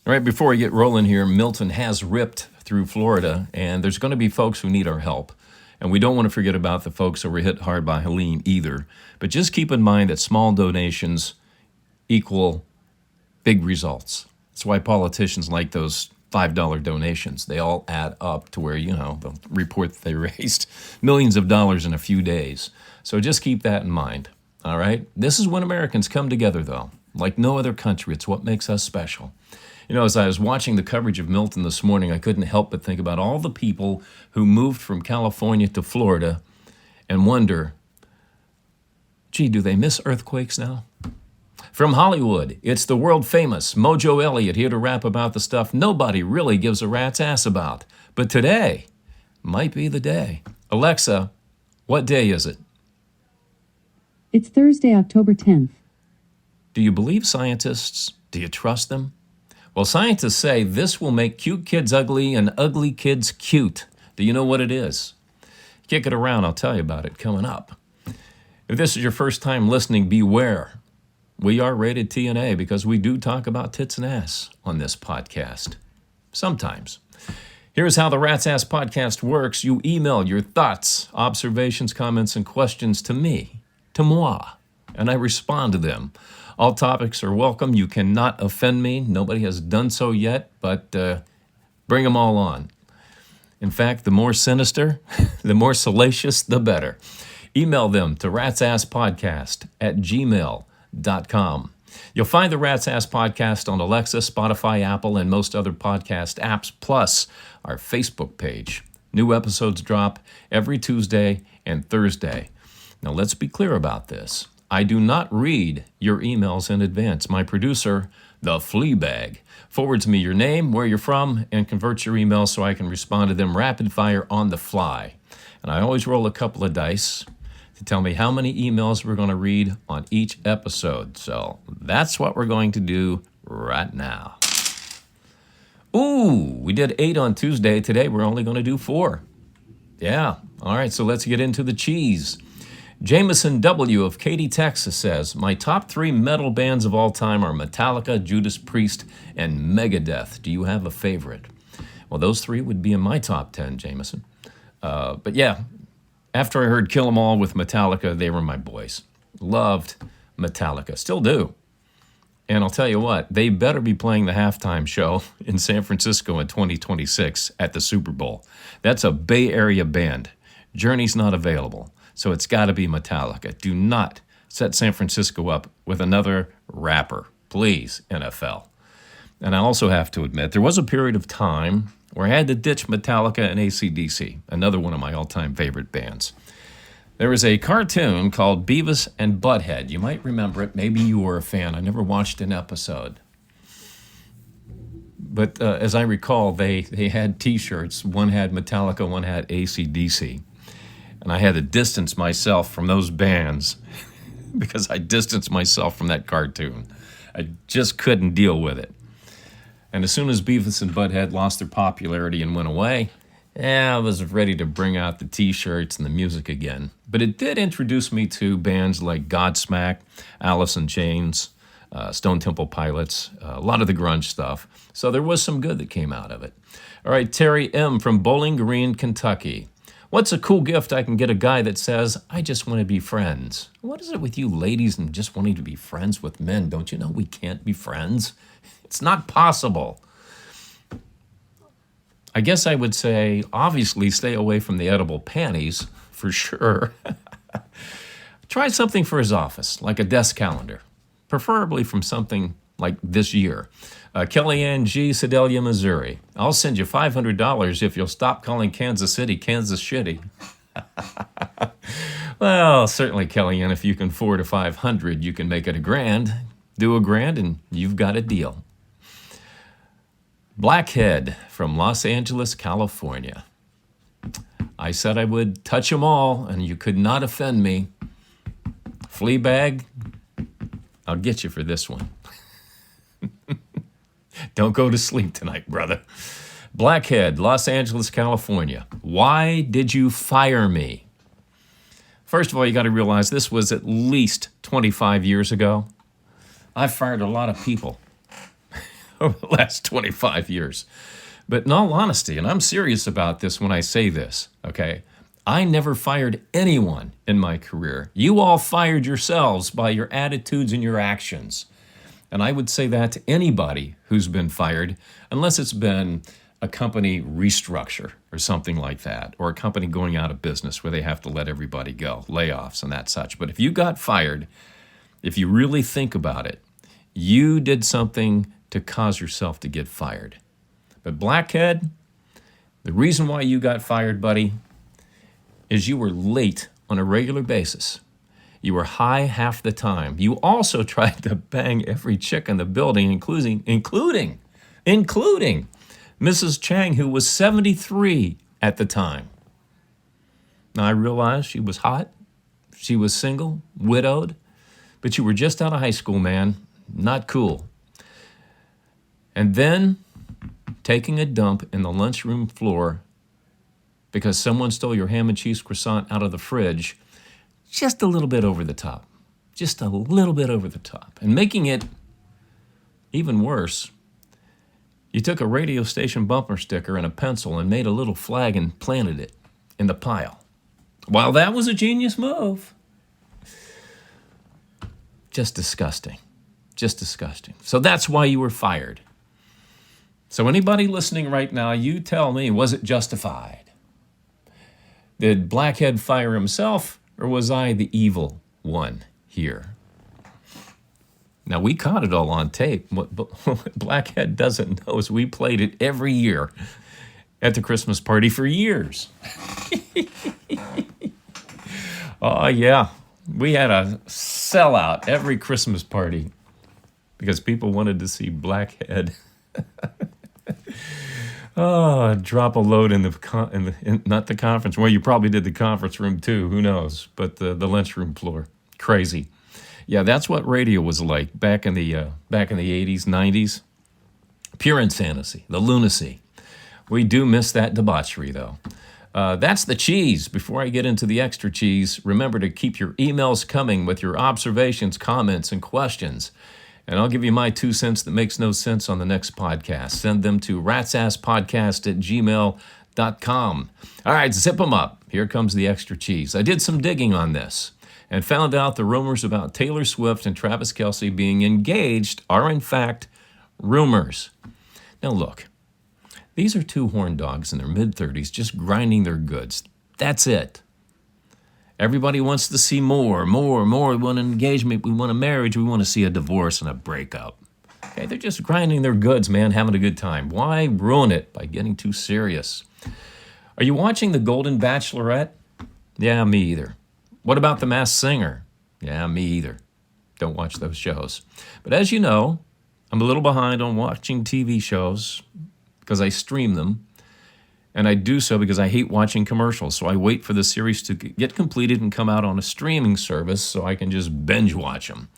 All right, before we get rolling here, Milton has ripped through Florida, and there's going to be folks who need our help. And we don't want to forget about the folks that were hit hard by Helene either. But just keep in mind that small donations equal big results. That's why politicians like those $5 donations. They all add up to where, they'll report that they raised millions of dollars in a few days. So just keep that in mind, all right? This is when Americans come together, though. Like no other country, it's what makes us special. As I was watching the coverage of Milton this morning, I couldn't help but think about all the people who moved from California to Florida and wonder, gee, do they miss earthquakes now? From Hollywood, it's the world-famous Mojo Elliott here to rap about the stuff nobody really gives a rat's ass about. But today might be the day. Alexa, what day is it? It's Thursday, October 10th. Do you believe scientists? Do you trust them? Well, scientists say this will make cute kids ugly and ugly kids cute. Do you know what it is? Kick it around, I'll tell you about it coming up. If this is your first time listening, beware. We are rated TNA because we do talk about tits and ass on this podcast. Sometimes. Here's how the Rat's Ass podcast works. You email your thoughts, observations, comments, and questions to me, to moi, and I respond to them. All topics are welcome. You cannot offend me. Nobody has done so yet, but bring them all on. In fact, the more sinister, the more salacious, the better. Email them to ratsasspodcast@gmail.com. You'll find the Rat's Ass Podcast on Alexa, Spotify, Apple, and most other podcast apps, plus our Facebook page. New episodes drop every Tuesday and Thursday. Now, let's be clear about this. I do not read your emails in advance. My producer, the Fleabag, forwards me your name, where you're from, and converts your emails so I can respond to them rapid fire on the fly. And I always roll a couple of dice to tell me how many emails we're going to read on each episode. So that's what we're going to do right now. Ooh, we did 8 on Tuesday. Today we're only going to do 4. Yeah, all right, so let's get into the cheese. Jameson W. of Katy, Texas says, my top 3 metal bands of all time are Metallica, Judas Priest, and Megadeth. Do you have a favorite? Well, those 3 would be in my top 10, Jameson. But yeah, after I heard Kill 'Em All with Metallica, they were my boys. Loved Metallica. Still do. And I'll tell you what, they better be playing the halftime show in San Francisco in 2026 at the Super Bowl. That's a Bay Area band. Journey's not available. So it's got to be Metallica. Do not set San Francisco up with another rapper. Please, NFL. And I also have to admit, there was a period of time where I had to ditch Metallica and AC/DC, another one of my all-time favorite bands. There was a cartoon called Beavis and Butthead. You might remember it. Maybe you were a fan. I never watched an episode. But as I recall, they had T-shirts. One had Metallica, one had AC/DC. And I had to distance myself from those bands because I distanced myself from that cartoon. I just couldn't deal with it. And as soon as Beavis and Butthead lost their popularity and went away, I was ready to bring out the T-shirts and the music again. But it did introduce me to bands like Godsmack, Alice in Chains, Stone Temple Pilots, a lot of the grunge stuff. So there was some good that came out of it. All right, Terry M. from Bowling Green, Kentucky. What's a cool gift I can get a guy that says, I just want to be friends? What is it with you ladies and just wanting to be friends with men? Don't you know we can't be friends? It's not possible. I guess I would say, obviously, stay away from the edible panties, for sure. Try something for his office, like a desk calendar, preferably from something like this year. Kellyanne G., Sedalia, Missouri. I'll send you $500 if you'll stop calling Kansas City Kansas Shitty. Well, certainly, Kellyanne, if you can afford a $500, you can make it $1,000. Do $1,000 and you've got a deal. Blackhead from Los Angeles, California. I said I would touch them all, and you could not offend me. Fleabag, I'll get you for this one. Don't go to sleep tonight, brother. Blackhead, Los Angeles, California. Why did you fire me? First of all, you got to realize this was at least 25 years ago. I fired a lot of people. over the last 25 years. But in all honesty, and I'm serious about this when I say this, okay, I never fired anyone in my career. You all fired yourselves by your attitudes and your actions. And I would say that to anybody who's been fired, unless it's been a company restructure or something like that, or a company going out of business where they have to let everybody go, layoffs and that such. But if you got fired, if you really think about it, you did something to cause yourself to get fired. But Blackhead, the reason why you got fired, buddy, is you were late on a regular basis. You were high half the time. You also tried to bang every chick in the building, including Mrs. Chang, who was 73 at the time. Now, I realize she was hot. She was single, widowed, but you were just out of high school, man. Not cool. And then taking a dump in the lunchroom floor because someone stole your ham and cheese croissant out of the fridge, just a little bit over the top. Just a little bit over the top. And making it even worse, you took a radio station bumper sticker and a pencil and made a little flag and planted it in the pile. While that was a genius move. Just disgusting. Just disgusting. So that's why you were fired. So anybody listening right now, you tell me, was it justified? Did Blackhead fire himself, or was I the evil one here? Now, we caught it all on tape. What Blackhead doesn't know is we played it every year at the Christmas party for years. Oh, yeah. We had a sellout every Christmas party because people wanted to see Blackhead. Oh, drop a load in not the conference. Well, you probably did the conference room too. Who knows? But the lunchroom floor, crazy. Yeah, that's what radio was like back in the 80s, 90s. Pure insanity, the lunacy. We do miss that debauchery, though. That's the cheese. Before I get into the extra cheese, remember to keep your emails coming with your observations, comments, and questions. And I'll give you my 2 cents that makes no sense on the next podcast. Send them to ratsasspodcast@gmail.com. All right, zip them up. Here comes the extra cheese. I did some digging on this and found out the rumors about Taylor Swift and Travis Kelce being engaged are in fact rumors. Now look, these are two horn dogs in their mid-30s just grinding their goods. That's it. Everybody wants to see more. We want an engagement, we want a marriage, we want to see a divorce and a breakup. Okay, they're just grinding their goods, man, having a good time. Why ruin it by getting too serious? Are you watching The Golden Bachelorette? Yeah, me either. What about The Masked Singer? Yeah, me either. Don't watch those shows. But as you know, I'm a little behind on watching TV shows because I stream them. And I do so because I hate watching commercials. So I wait for the series to get completed and come out on a streaming service so I can just binge watch them.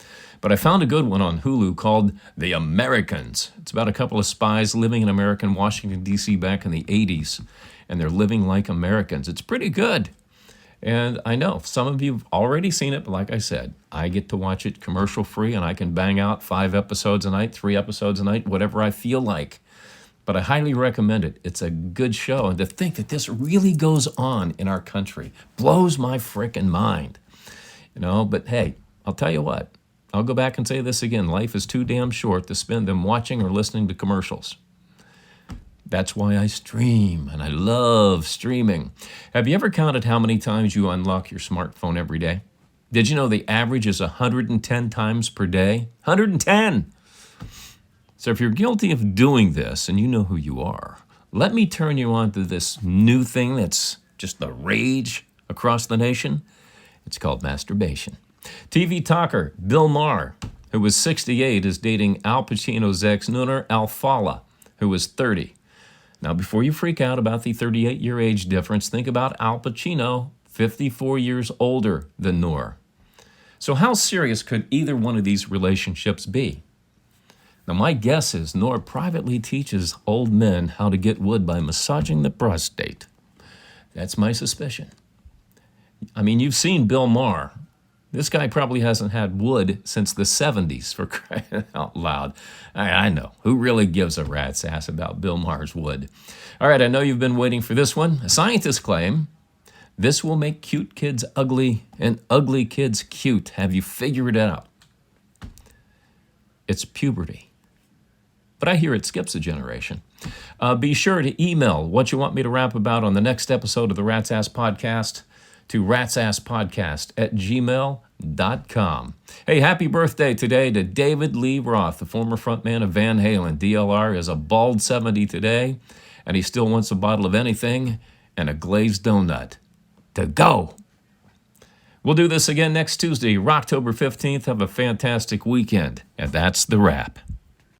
But I found a good one on Hulu called The Americans. It's about a couple of spies living in America and Washington, D.C. back in the 80s. And they're living like Americans. It's pretty good. And I know some of you have already seen it, but like I said, I get to watch it commercial free and I can bang out 5 episodes a night, 3 episodes a night, whatever I feel like. But I highly recommend it. It's a good show. And to think that this really goes on in our country blows my frickin' mind. But hey, I'll tell you what. I'll go back and say this again. Life is too damn short to spend them watching or listening to commercials. That's why I stream, and I love streaming. Have you ever counted how many times you unlock your smartphone every day? Did you know the average is 110 times per day? 110! So if you're guilty of doing this, and you know who you are, let me turn you on to this new thing that's just the rage across the nation. It's called masturbation. TV talker Bill Maher, who was 68, is dating Al Pacino's ex, Nooner Alfallah, who was 30. Now, before you freak out about the 38-year age difference, think about Al Pacino, 54 years older than Noor. So how serious could either one of these relationships be? Now, my guess is Noor privately teaches old men how to get wood by massaging the prostate. That's my suspicion. I mean, you've seen Bill Maher. This guy probably hasn't had wood since the 70s, for crying out loud. I know. Who really gives a rat's ass about Bill Maher's wood? All right, I know you've been waiting for this one. Scientists claim this will make cute kids ugly and ugly kids cute. Have you figured it out? It's puberty. But I hear it skips a generation. Be sure to email what you want me to rap about on the next episode of the Rat's Ass Podcast to ratsasspodcast@gmail.com. Hey, happy birthday today to David Lee Roth, the former frontman of Van Halen. DLR is a bald 70 today, and he still wants a bottle of anything and a glazed donut to go. We'll do this again next Tuesday, October 15th. Have a fantastic weekend. And that's the wrap.